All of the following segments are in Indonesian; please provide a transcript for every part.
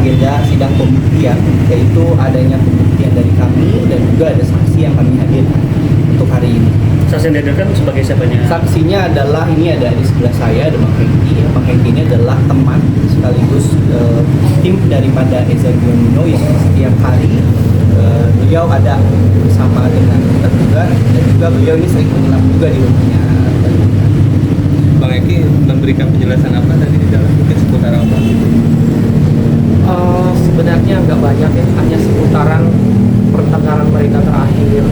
agenda sidang pembuktian, yaitu adanya pembuktian dari kami dan juga ada saksi yang kami hadirkan untuk hari ini. Saksi yang dihadirkan sebagai siapanya? Saksinya adalah, ini ada di sebelah saya, ada Bang Hengki. Bang Hengki ini adalah teman sekaligus tim daripada Eza Gionino yang setiap hari beliau ada bersama dengan terduga, dan juga beliau ini sering menyelam juga di rumahnya. Bang Eki memberikan penjelasan apa tadi di dalam, mungkin seputar apa? Sebenarnya nggak banyak ya, hanya seputaran pertengkaran mereka terakhir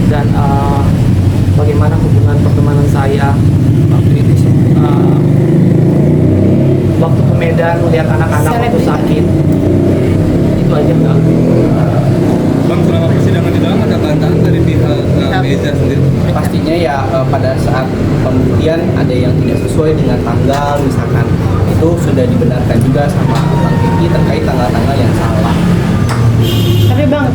dan bagaimana hubungan pertemanan saya waktu ke Medan melihat anak-anak waktu sakit, itu aja nggak. Bang, selama persidangan di dalam ada bantahan dari pihak Eza sendiri? Pastinya ya pada saat pembuktian ada yang tidak sesuai dengan tanggal misalkan, itu sudah dibenarkan juga sama Bang Hengki terkait tanggal-tanggal yang salah. Tapi Bang,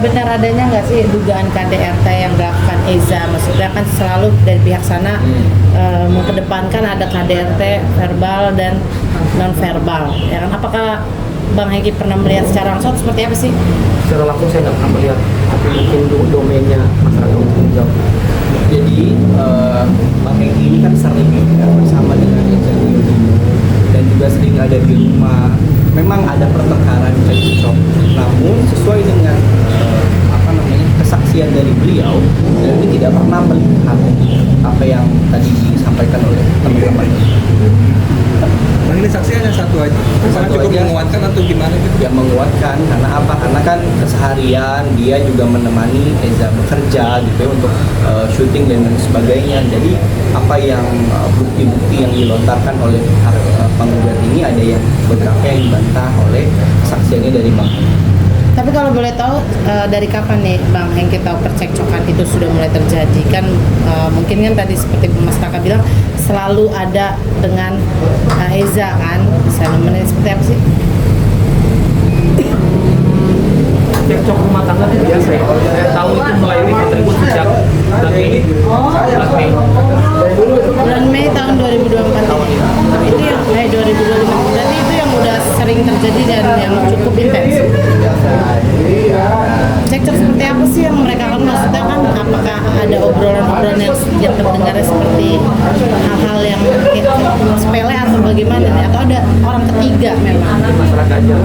benar adanya nggak sih dugaan KDRT yang dilakukan Eza? Maksudnya kan selalu dari pihak sana mengedepankan ada KDRT verbal dan non verbal, ya kan? Apakah Bang Hengki pernah melihat secara langsung seperti apa sih? Secara langsung saya nggak pernah melihat, tapi mungkin domainnya masyarakat untuk menjawab. Jadi Bang Hengki ini kan sering bersama dengan Eza Gionino dan juga sering ada di rumah. Memang ada pertengkaran cekcok, namun sesuai dengan kesaksian dari beliau, dan ini tidak pernah melihat apa yang tadi disampaikan oleh teman-teman. Bang, ini saksi hanya satu aja? Karena cukup aja. menguatkan atau gimana gitu? Ya menguatkan, karena apa? Karena kan keseharian dia juga menemani Eza bekerja gitu ya, untuk syuting dan lain sebagainya. Jadi apa yang bukti-bukti yang dilontarkan oleh pihak penggugat ini ada yang beberapa yang dibantah oleh kesaksiannya dari Bang. Tapi kalau boleh tahu dari kapan nih Bang Hengki tahu percekcokan itu sudah mulai terjadi? Kan mungkin kan tadi seperti Mas Raka bilang selalu ada dengan Eza kan, fenomenanya seperti apa sih? Cekcok rumah tangga itu biasa ya. Saya tahu itu mulai ribut sejak Bulan Mei tahun 2024 ini. Itu yang 2025. Berarti itu yang udah sering terjadi dan yang cukup intens. Cekcok seperti apa sih yang mereka kan, maksudnya kan apakah ada obrolan-obrolan yang terdengarnya seperti hal-hal yang sepele atau bagaimana nih? Atau ada orang ketiga memang? masyarakat aja.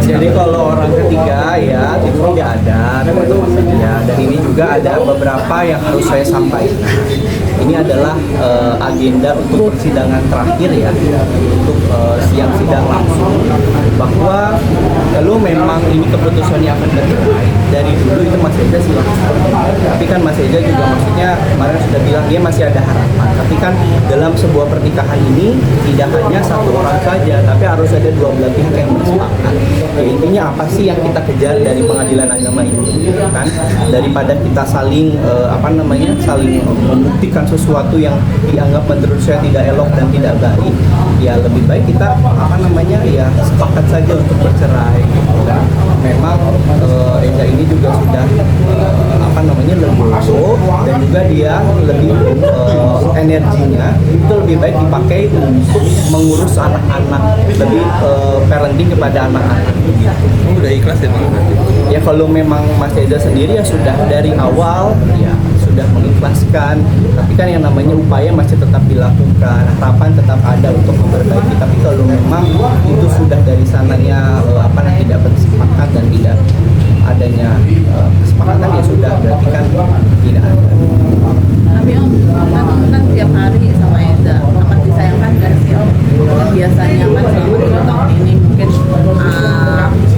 Jadi kalau orang ketiga ya itu tidak ada teman-teman ya, dan ini juga ada beberapa yang harus saya sampaikan. Ini adalah agenda untuk persidangan terakhir ya, untuk siang sidang langsung, bahwa kalau memang ini keputusannya akan bercerai dari dulu itu Mas Eza silahkan. Tapi kan Mas Eza juga maksudnya kemarin sudah bilang dia masih ada harapan. Tapi kan dalam sebuah pernikahan ini tidak hanya satu orang saja, tapi harus ada dua belah pihak yang bersepakat. Ya, intinya apa sih yang kita kejar dari pengadilan agama ini, kan? Daripada kita saling saling membuktikan sesuatu yang dianggap menurut saya tidak elok dan tidak baik, ya lebih baik kita ya sepakat saja untuk bercerai. Dan memang Eza ini juga sudah legowo, dan juga dia lebih energinya itu lebih baik dipakai untuk mengurus anak-anak, lebih parenting kepada anak-anak. Udah ikhlas ya Bang? Ya kalau memang Mas Eza sendiri ya sudah dari awal ya sudah mengikhlaskan, tapi kan yang namanya upaya masih tetap dilakukan, harapan tetap ada untuk memperbaiki. Tapi kalau memang itu sudah dari sananya tidak bersepakat dan tidak adanya kesepakatan, ya sudah, berarti kan tidak ada. Tapi Om, kan tiap hari sama Eza, amat disayangkan gak sih Om? Biasanya kan selama 2 tahun ini mungkin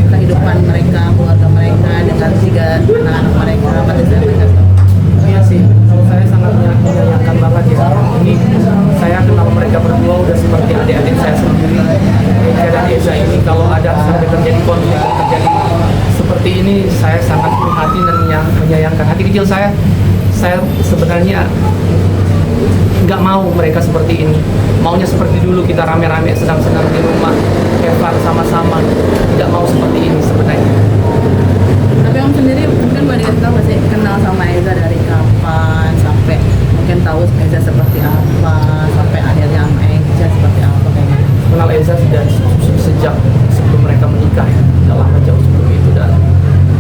kehidupan mereka, keluarga mereka dengan 3 anak-anak mereka, amat disayangkan gak sih? Iya sih, saya sangat menyayangkan banget ya. Ini saya kenal mereka berdua udah seperti adik-adik saya sendiri. Eka dan Eza ini kalau ada sampai terjadi konflik, terjadi seperti ini, saya sangat prihatin dan menyayangkan. Hati kecil saya sebenarnya nggak mau mereka seperti ini. Maunya seperti dulu, kita rame-rame senang-senang di rumah, have fun sama-sama. Tidak mau seperti ini sebenarnya. Tapi Om sendiri mungkin boleh dikasih tahu masih kenal sama Eza dari kapan, sampai mungkin tahu Eza seperti apa, sampai akhirnya sama Eza seperti apa kayaknya. Kenal Eza sudah sejak sejak sebelum mereka menikah ya, udah lama jauh sebelum itu, dan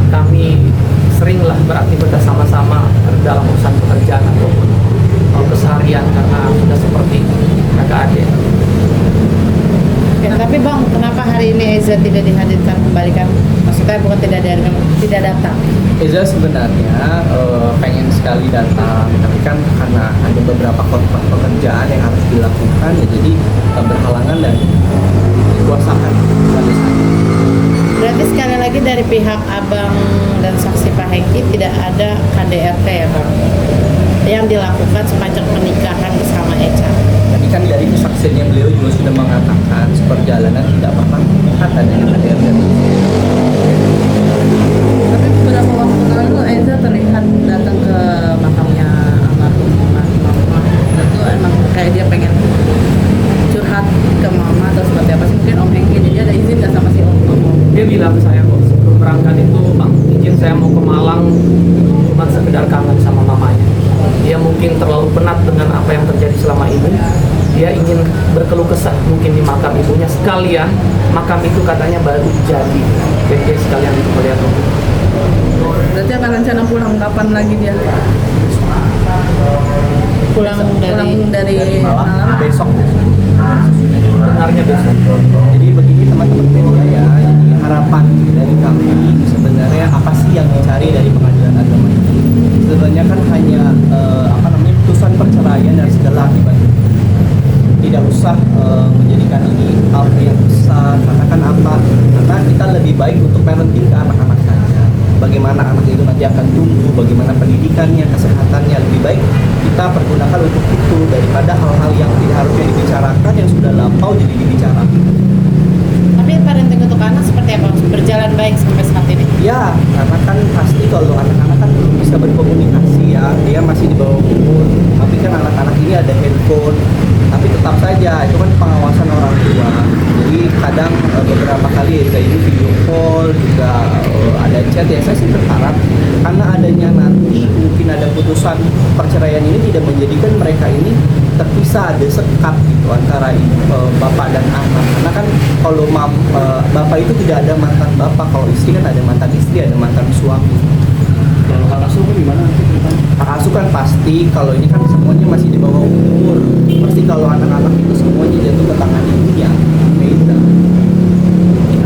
kami seringlah beraktivitas sama-sama dalam urusan pekerjaan ataupun keseharian karena sudah seperti kakak adik. Ya, tapi Bang, kenapa hari ini Eza tidak dihadirkan kembali kan? Maksudnya bukan tidak datang. Eza sebenarnya pengen sekali datang, tapi kan karena ada beberapa kontrak pekerjaan yang harus dilakukan, ya jadi berhalangan dan dikuasakan pada saat ini. Berarti sekali lagi dari pihak Abang dan saksi Pak Hengki tidak ada KDRT ya Bang, yang dilakukan sepanjang pernikahan bersama Eca. Tapi kan dari kesaksiannya beliau juga sudah mengatakan seperjalanan tidak pernah melihat adanya KDRT. Tapi beberapa waktu lalu Eza terlihat datang ke makamnya almarhum mama. Itu emang kayak dia pengen curhat ke mama atau seperti apa sih, mungkin Om Hengki, jadi ada izin nggak sama si Om? Dia bilang ke saya kok sebelum berangkat itu, Bang, izin saya mau ke Malang cuma sekedar kangen sama mamanya. Dia mungkin terlalu penat dengan apa yang terjadi selama ini. Dia ingin berkeluh kesah mungkin di makam ibunya sekalian. Makam itu katanya baru jadi, jadi dia sekalian itu melihat. Berarti akan rencana pulang kapan lagi dia? Pulang dari Malang besok. Sebenarnya besok. Jadi begini teman-teman media ya, jadi harapan dari kami sebenarnya apa sih yang dicari dari pengadilan agama ini? Sebenarnya kan hanya putusan perceraian dan segala akibatnya. Tidak usah menjadikan ini hal yang besar, karena kan apa? Karena kita lebih baik untuk parenting ke anak-anak saja. Bagaimana anak itu nanti akan tumbuh, bagaimana pendidikannya, kesehatannya, lebih baik kita pergunakan untuk itu daripada hal-hal yang tidak harusnya dibicarakan yang sudah lampau jadi dibicarakan. Tapi parenting untuk anak seperti apa? Berjalan baik sampai saat ini? Ya, karena kan pasti kalau anak-anak kan belum bisa berkomunikasi ya, dia masih di bawah umur. Tapi kan anak-anak ini ada handphone, tapi tetap saja itu kan pengawasan orang tua. Jadi kadang beberapa kali ya ini video call juga ada chat ya. Saya sih berharap karena adanya nanti mungkin ada putusan perceraian ini tidak menjadikan mereka ini terpisah, ada sekat gitu antara bapak dan anak. Karena kan kalau bapak itu tidak ada mantan bapak, kalau istri kan ada mantan istri, ada mantan suami. Kalau hak asuh gimana nanti ceritanya? Hak asuh kan pasti, kalau ini kan semuanya masih di bawah umur. Pasti kalau anak-anak itu semuanya jatuh ke tangan ibunya. Beda.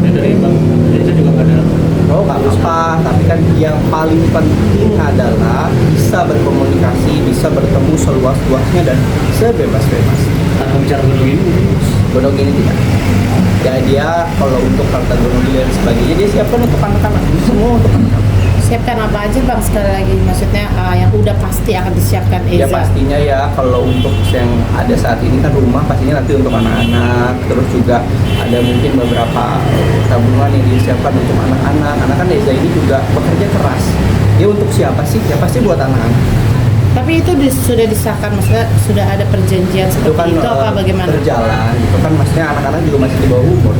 Ada dari Bang Eza juga nggak ada. Oh nggak apa-apa, tapi kan yang paling penting adalah bisa berkomunikasi, bisa bertemu seluas-luasnya dan sebebas-bebas. Tanpa bicara gunung ini mungkin. Gunung ini tidak. Ya dia kalau untuk harta gunung dan sebagainya dia siapkan untuk anak-anak, semua untuk anak-anak. Siapkan apa aja Bang sekali lagi? Maksudnya yang udah pasti akan disiapkan Ya Eza? pastinya ya kalau untuk yang ada saat ini kan rumah pastinya nanti untuk anak-anak, terus juga ada mungkin beberapa tabungan yang disiapkan untuk anak-anak. Karena kan Eza ini juga bekerja keras. Dia untuk siapa sih? Ya pasti buat anak-anak. Tapi itu sudah disahkan, maksudnya sudah ada perjanjian seperti itu, apa bagaimana? Berjalan. Itu kan maksudnya anak-anak juga masih di bawah umur.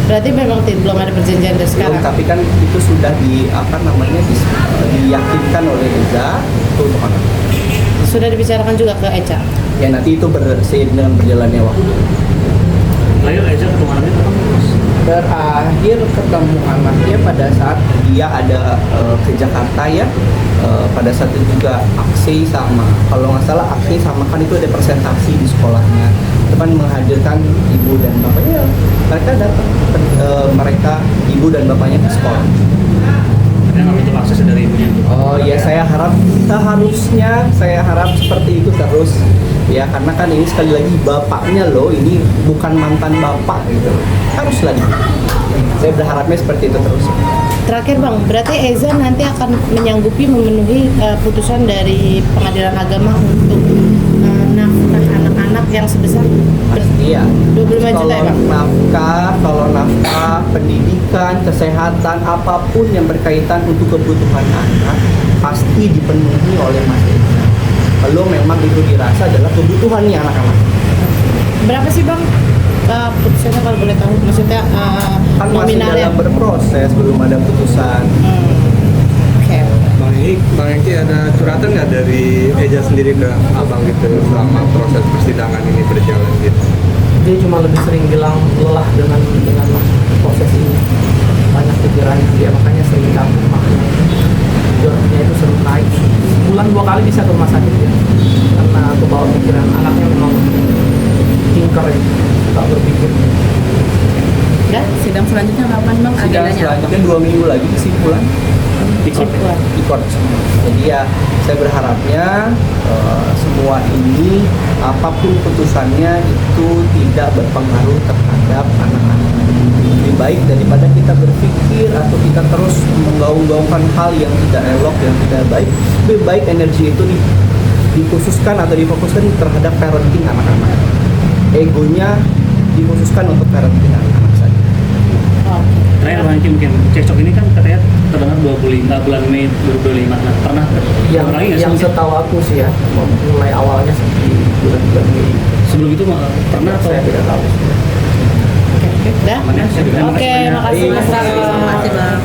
Berarti memang belum ada perjanjian dari sekarang? Tapi kan itu sudah diyakinkan oleh Eza itu untuk anak. Sudah dibicarakan juga ke Eca? Ya nanti itu seiring dengan berjalannya waktu. Lalu Eza ketemu anaknya kapan? Terakhir ketemu anaknya pada saat dia ada ke Jakarta ya. Pada saat itu juga Aksy sama, kalau nggak salah Aksy sama kan itu ada presentasi di sekolahnya. Itu kan menghadirkan ibu dan bapaknya. Mereka datang, mereka ibu dan bapaknya ke sekolah. Dia nggak butuh akses dari ibunya. Oh ya, saya harap saya harap seperti itu terus ya, karena kan ini sekali lagi bapaknya loh, ini bukan mantan bapak gitu, harus lagi. Saya berharapnya seperti itu terus. Terakhir Bang, berarti Eza nanti akan menyanggupi memenuhi putusan dari pengadilan agama untuk nafkah anak-anak yang sebesar Iya. 25 juta ya Bang? Kalau nafkah, pendidikan, kesehatan, apapun yang berkaitan untuk kebutuhan anak pasti dipenuhi oleh Mas Eza. Kalau memang itu dirasa adalah kebutuhannya anak-anak. Berapa sih Bang putusannya kalau boleh tahu? Maksudnya Kan masih nominalnya? dalam berproses, belum ada putusan. Oke. Bang Hengki ada curhatan nggak dari Eza sendiri ke abang gitu selama proses persidangan ini berjalan gitu? Dia cuma lebih sering bilang lelah dengan sekali bisa ke rumah sakit ya, karena aku bawa pikiran anaknya memang tingkar ya, tak berpikir. Udah? Sidang selanjutnya kapan bang? Sidang Agendanya apa? selanjutnya 2 minggu lagi kesimpulan Ikut. ikut. Jadi ya saya berharapnya semua ini apapun putusannya itu tidak berpengaruh terhadap anak-anak. Lebih baik daripada kita berpikir atau kita terus menggaung-gaungkan hal yang tidak elok, yang tidak baik, lebih baik energi itu dikhususkan atau difokuskan terhadap parenting anak-anak. Egonya dikhususkan untuk parenting anak-anak saja. Terakhir Bang Hengki, mungkin cekcok ini kan katanya terdengar 25 bulan Mei 2025. Nah, pernah lagi nggak sih Yang mungkin? setahu aku sih ya, mulai awalnya seperti bulan-bulan Mei. Sebelum itu pernah atau Saya tidak tahu. Udah? Aman ya? Oke, makasih Mas Raka. Terima kasih bang.